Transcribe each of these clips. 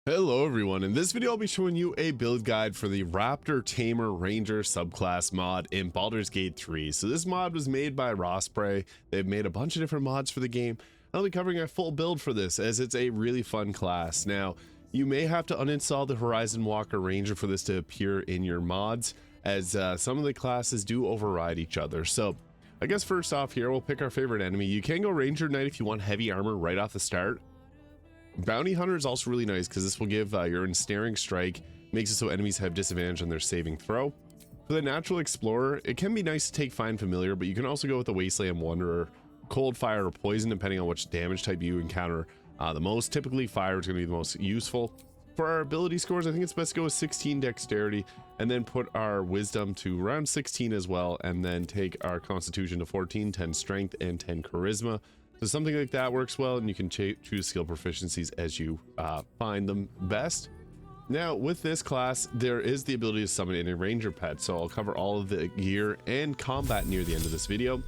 Hello everyone, in this video I'll be showing you a build guide for the Raptor Tamer Ranger subclass mod in Baldur's Gate 3. So this mod was made by Rosprey. They've made a bunch of different mods for the game. I'll be covering a full build for this as it's a really fun class. Now, you may have to uninstall the Horizon Walker Ranger for this to appear in your mods, as some of the classes do override each other. So I guess first off here, we'll pick our favorite enemy. You can go Ranger Knight if you want heavy armor right off the start. Bounty Hunter is also really nice because this will give your ensnaring strike, makes it so enemies have disadvantage on their saving throw. For the Natural Explorer, it can be nice to take Find Familiar, but you can also go with the Wasteland Wanderer, Cold, Fire, or Poison, depending on which damage type you encounter the most. Typically, Fire is going to be the most useful. For our ability scores, I think it's best to go with 16 Dexterity, and then put our Wisdom to around 16 as well, and then take our Constitution to 14, 10 Strength, and 10 Charisma. So something like that works well, and you can choose skill proficiencies as you find them best. Now, with this class, there is the ability to summon in a ranger pet, so I'll cover all of the gear and combat near the end of this video.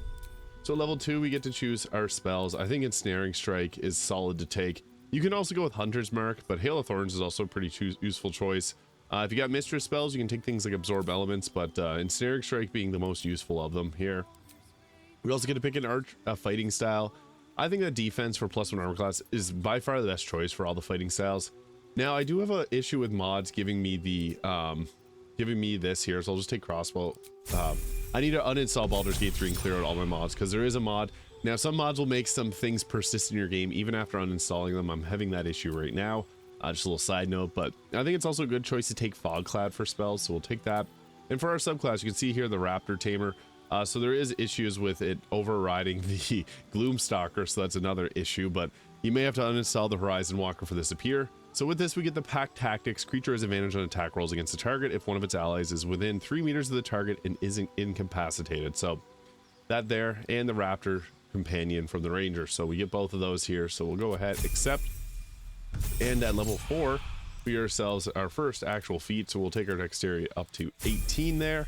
So level 2, we get to choose our spells. I think Ensnaring Strike is solid to take. You can also go with Hunter's Mark, but Hail of Thorns is also a pretty useful choice. If you got Mistress spells, you can take things like Absorb Elements, but Ensnaring Strike being the most useful of them here. We also get to pick a fighting style. I think that defense for +1 armor class is by far the best choice for all the fighting styles. Now, I do have an issue with mods giving me the this here, so I'll just take crossbow. I need to uninstall Baldur's Gate 3 and clear out all my mods because there is a mod. Now, some mods will make some things persist in your game even after uninstalling them. I'm having that issue right now. Just a little side note, but I think it's also a good choice to take Fog Cloud for spells, so we'll take that. And for our subclass, you can see here the Raptor Tamer. So there is issues with it overriding the Gloom Stalker, so that's another issue, but you may have to uninstall the Horizon Walker for this to appear. So with this, we get the Pack Tactics. Creature has advantage on attack rolls against the target if one of its allies is within 3 meters of the target and isn't incapacitated. So that there, and the Raptor Companion from the Ranger. So we get both of those here, so we'll go ahead, accept. And at level 4, we get ourselves our first actual feat, so we'll take our Dexterity up to 18 there.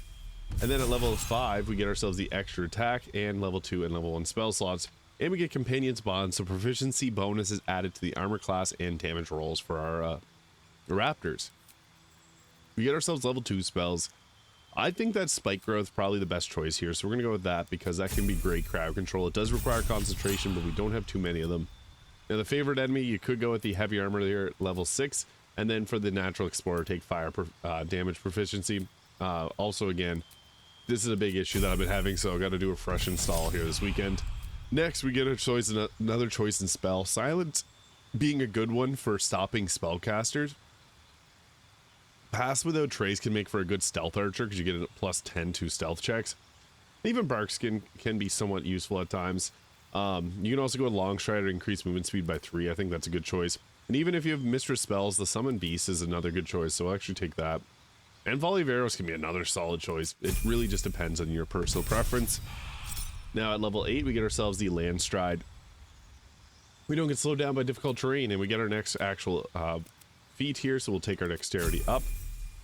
And then at level 5, we get ourselves the extra attack and level 2 and level 1 spell slots. And we get Companion's Bond, so proficiency bonus is added to the armor class and damage rolls for our Raptors. We get ourselves level 2 spells. I think that Spike Growth probably the best choice here, so we're going to go with that because that can be great crowd control. It does require concentration, but we don't have too many of them. Now, the favorite enemy, you could go with the Heavy Armor there at level 6. And then for the Natural Explorer, take Fire damage proficiency. Also, again, this is a big issue that I've been having, so I've got to do a fresh install here this weekend. Next, we get a choice, another choice in spell. Silence being a good one for stopping spellcasters. Pass Without Trace can make for a good stealth archer because you get a +10 to stealth checks. Even Barkskin can be somewhat useful at times. You can also go with Long Strider, increase movement speed by 3. I think that's a good choice. And even if you have Mistress spells, the Summon Beast is another good choice, so I'll actually take that. And Volley of Arrows can be another solid choice. It really just depends on your personal preference. Now at level 8, we get ourselves the Land Stride. We don't get slowed down by difficult terrain, and we get our next actual feat here, so we'll take our Dexterity up.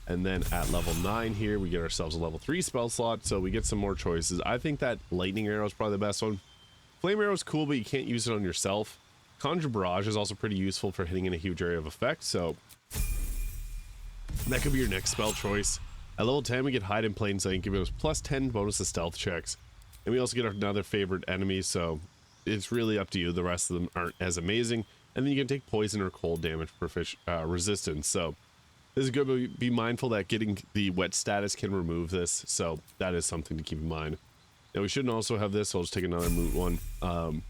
And then at level 9 here, we get ourselves a level 3 spell slot, so we get some more choices. I think that Lightning Arrow is probably the best one. Flame Arrow is cool, but you can't use it on yourself. Conjure Barrage is also pretty useful for hitting in a huge area of effect, so that could be your next spell choice. At level 10, we get Hide in Plain Sight, giving us +10 bonus to stealth checks. And we also get another favorite enemy, so it's really up to you. The rest of them aren't as amazing. And then you can take Poison or Cold damage resistance. So this is good, but be mindful that getting the wet status can remove this. So that is something to keep in mind. Now we shouldn't also have this, so I'll just take another moot one. And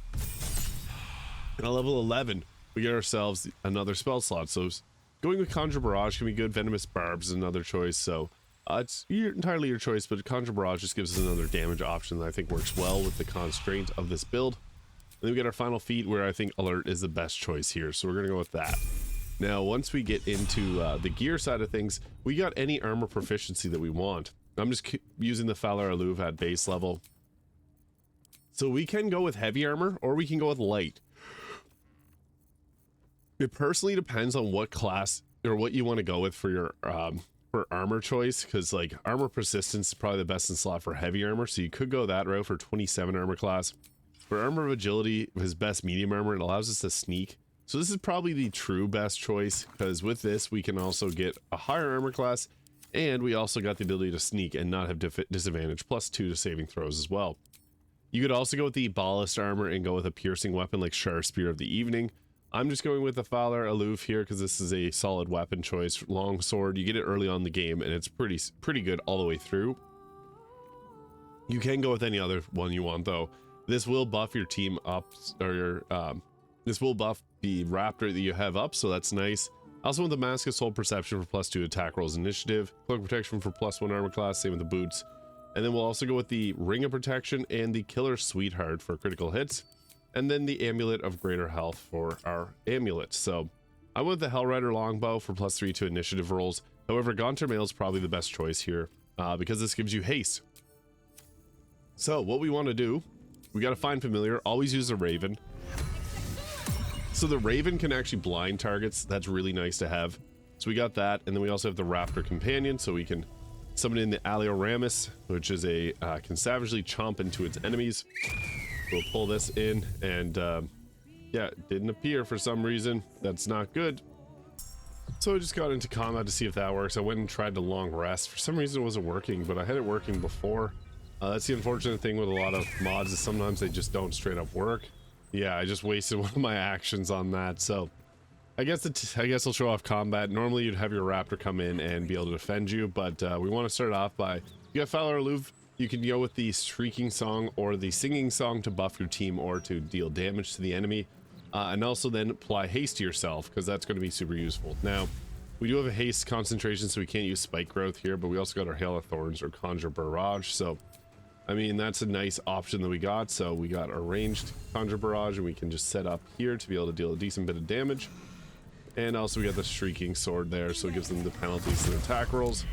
at level 11, we get ourselves another spell slot. So going with Conjure Barrage can be good. Venomous Barbs is another choice, so it's entirely your choice, but Conjure Barrage just gives us another damage option that I think works well with the constraint of this build. And then we get our final feat, where I think Alert is the best choice here, so we're going to go with that. Now, once we get into the gear side of things, we got any armor proficiency that we want. I'm just using the Falar Aluv at base level. So we can go with heavy armor, or we can go with light. It personally depends on what class or what you want to go with for your for armor choice, because like armor persistence is probably the best in slot for heavy armor, so you could go that route for 27 armor class. For armor of agility, his best medium armor, it allows us to sneak So this is probably the true best choice, because with this we can also get a higher armor class, and we also got the ability to sneak and not have disadvantage, +2 to saving throws as well. You could also go with the ballast armor and go with a piercing weapon like Sharp Spear of the Evening. I'm just going with the Fowler Aloof here because this is a solid weapon choice. Long sword, you get it early on in the game, and it's pretty good all the way through. You can go with any other one you want though. This will buff your team up, or your this will buff the Raptor that you have up, so that's nice. Also with the Mask of Soul Perception for +2 attack rolls initiative, Cloak Protection for +1 armor class, same with the boots. And then we'll also go with the Ring of Protection and the Killer Sweetheart for critical hits. And then the Amulet of Greater Health for our amulet. So I went with the Hellrider Longbow for +3 to initiative rolls. However, Gaunter Mail is probably the best choice here because this gives you haste. So what we want to do, we got to find familiar, always use a Raven. So the Raven can actually blind targets. That's really nice to have. So we got that, and then we also have the Raptor Companion, so we can summon in the Alioramus, which is a can savagely chomp into its enemies. We'll pull this in, and yeah, it didn't appear for some reason. That's not good. So I just got into combat to see if that works. I went and tried to long rest. For some reason it wasn't working, but I had it working before. That's the unfortunate thing with a lot of mods, is sometimes they just don't straight up work. Yeah, I just wasted one of my actions on that. So I guess I'll show off combat. Normally you'd have your Raptor come in and be able to defend you, but we want to start off by, you got Fowler Aloof. You can go with the Shrieking Song or the Singing Song to buff your team or to deal damage to the enemy, and also then apply haste to yourself, because that's going to be super useful. Now we do have a haste concentration, so we can't use Spike Growth here, but we also got our Hail of Thorns or Conjure Barrage. So I mean, that's a nice option that we got. So we got our ranged Conjure Barrage, and we can just set up here to be able to deal a decent bit of damage. And also we got the Shrieking Sword there, so it gives them the penalties to the attack rolls.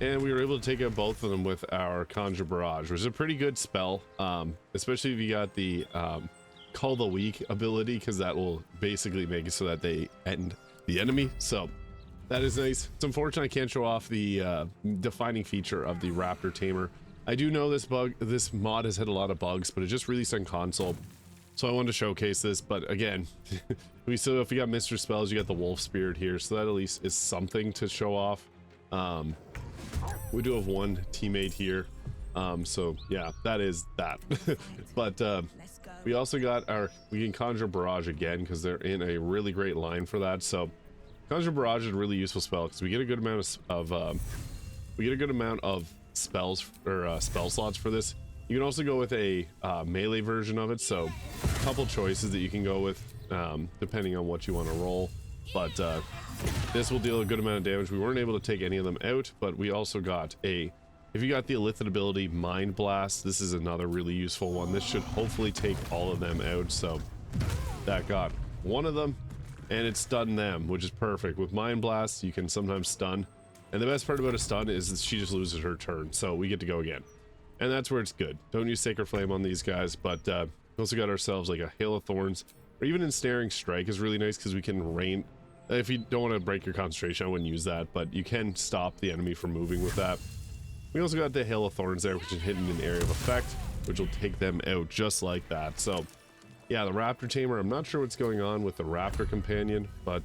And we were able to take out both of them with our Conjure Barrage, which is a pretty good spell, especially if you got the Call the Weak ability, because that will basically make it so that they end the enemy. So that is nice. It's unfortunate I can't show off the defining feature of the Raptor Tamer. I do know this mod has had a lot of bugs, but it just released on console, so I wanted to showcase this. But again, if you got Mr. Spells, you got the Wolf Spirit here, so that at least is something to show off. We do have one teammate here, so yeah, that is that. But we also got we can Conjure Barrage again, because they're in a really great line for that. So Conjure Barrage is a really useful spell, because we get a good amount of spells or spell slots for this. You can also go with a melee version of it, so a couple choices that you can go with depending on what you want to roll. But this will deal a good amount of damage. We weren't able to take any of them out, but we also got if you got the Illithid ability Mind Blast, this is another really useful one. This should hopefully take all of them out. So that got one of them, and it stunned them, which is perfect. With Mind Blast, you can sometimes stun, and the best part about a stun is that she just loses her turn, so we get to go again, and that's where it's good. Don't use Sacred Flame on these guys. But we also got ourselves like a Hail of Thorns, or even Ensnaring Strike is really nice, because we can rain. If you don't want to break your concentration, I wouldn't use that, but you can stop the enemy from moving with that. We also got the Hail of Thorns there, which is hidden in area of effect, which will take them out just like that. So yeah, the Raptor Tamer, I'm not sure what's going on with the Raptor Companion, but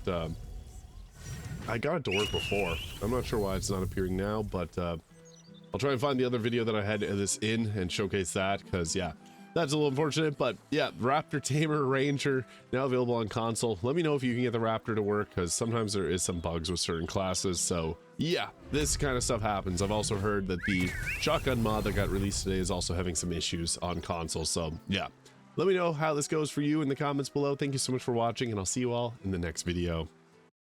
I got it to work before. I'm not sure why it's not appearing now, but I'll try and find the other video that I had this in and showcase that, because yeah, that's a little unfortunate. But yeah, Raptor Tamer Ranger now available on console. Let me know if you can get the Raptor to work, because sometimes there is some bugs with certain classes. So yeah, this kind of stuff happens. I've also heard that the shotgun mod that got released today is also having some issues on console. So yeah, let me know how this goes for you in the comments below. Thank you so much for watching, and I'll see you all in the next video.